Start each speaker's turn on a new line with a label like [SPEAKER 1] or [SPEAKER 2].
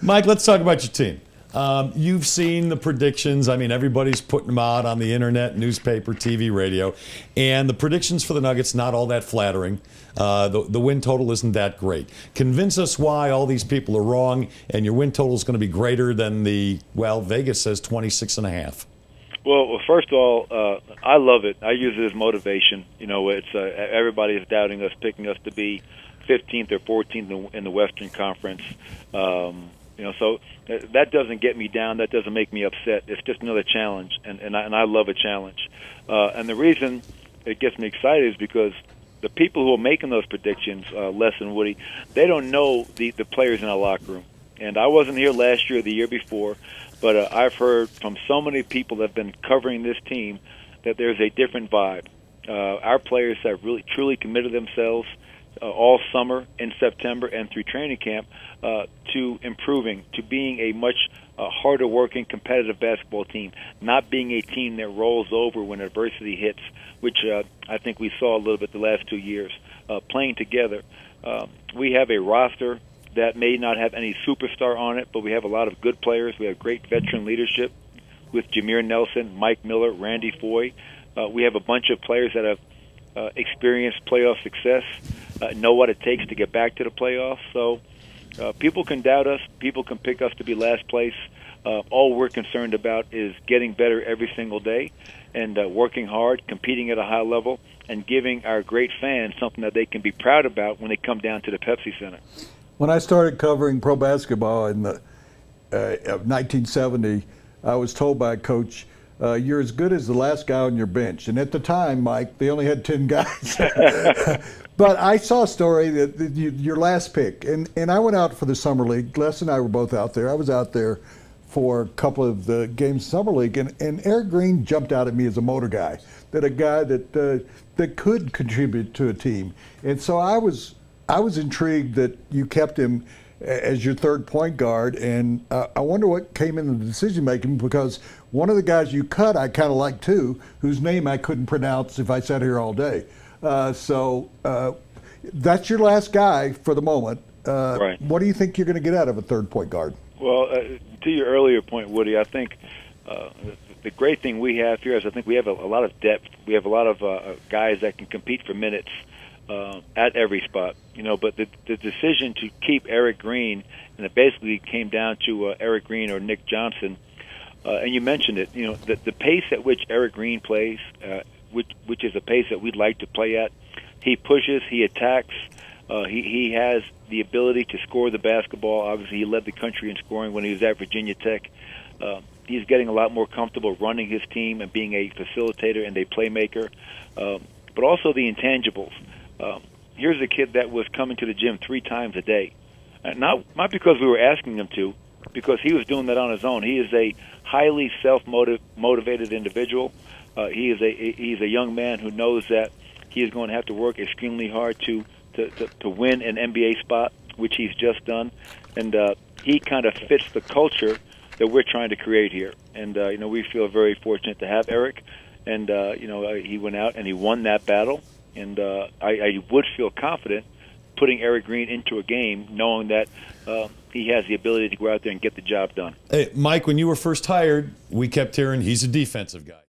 [SPEAKER 1] Mike, let's talk about your team. You've seen the predictions. I mean, everybody's putting them out on the internet, newspaper, TV, radio. And the predictions for the Nuggets, not all that flattering. The win total isn't that great. Convince us why all these people are wrong and your win total is going to be greater than Vegas says 26.5.
[SPEAKER 2] Well, first of all, I love it. I use it as motivation. You know, it's everybody is doubting us, picking us to be 15th or 14th in the Western Conference. You know, so that doesn't get me down. That doesn't make me upset. It's just another challenge, and I love a challenge. And the reason it gets me excited is because the people who are making those predictions, Les and Woody, they don't know the players in our locker room. And I wasn't here last year or the year before, but I've heard from so many people that have been covering this team that there's a different vibe. Our players have really, truly committed themselves all summer, in September, and through training camp to improving, to being a much harder working, competitive basketball team, not being a team that rolls over when adversity hits, which I think we saw a little bit the last 2 years. Playing together. We have a roster that may not have any superstar on it, but we have a lot of good players. We have great veteran leadership with Jameer Nelson, Mike Miller, Randy Foye. We have a bunch of players that have experienced playoff success, know what it takes to get back to the playoffs. So people can doubt us. People can pick us to be last place. All we're concerned about is getting better every single day and working hard, competing at a high level, and giving our great fans something that they can be proud about when they come down to the Pepsi Center.
[SPEAKER 3] When I started covering pro basketball in the 1970, I was told by a coach, you're as good as the last guy on your bench. And at the time, Mike, they only had 10 guys. But I saw a story that your last pick, and I went out for the Summer League. Les and I were both out there. I was out there for a couple of the games Summer League, and Eric Green jumped out at me as a motor guy, that a guy that could contribute to a team. And so I was intrigued that you kept him as your third point guard, and I wonder what came into the decision making, because one of the guys you cut I kind of like too, whose name I couldn't pronounce if I sat here all day. So that's your last guy for the moment.
[SPEAKER 2] Right.
[SPEAKER 3] What do you think you're going to get out of a third point guard?
[SPEAKER 2] Well, to your earlier point, Woody, I think the great thing we have here is I think we have a lot of depth. We have a lot of guys that can compete for minutes at every spot, you know. But the decision to keep Eric Green, and it basically came down to Eric Green or Nick Johnson, and you mentioned it, you know, the pace at which Eric Green plays, which is a pace that we'd like to play at. He pushes, he attacks, he has the ability to score the basketball. Obviously, he led the country in scoring when he was at Virginia Tech. He's getting a lot more comfortable running his team and being a facilitator and a playmaker, but also the intangibles. Here's a kid that was coming to the gym 3 times a day, not because we were asking him to, because he was doing that on his own. He is a highly self-motivated individual. He's a young man who knows that he is going to have to work extremely hard to win an NBA spot, which he's just done, and he kind of fits the culture that we're trying to create here. And you know, we feel very fortunate to have Eric, and you know, he went out and he won that battle. And I would feel confident putting Eric Green into a game, knowing that he has the ability to go out there and get the job done.
[SPEAKER 1] Hey, Mike, when you were first hired, we kept hearing he's a defensive guy.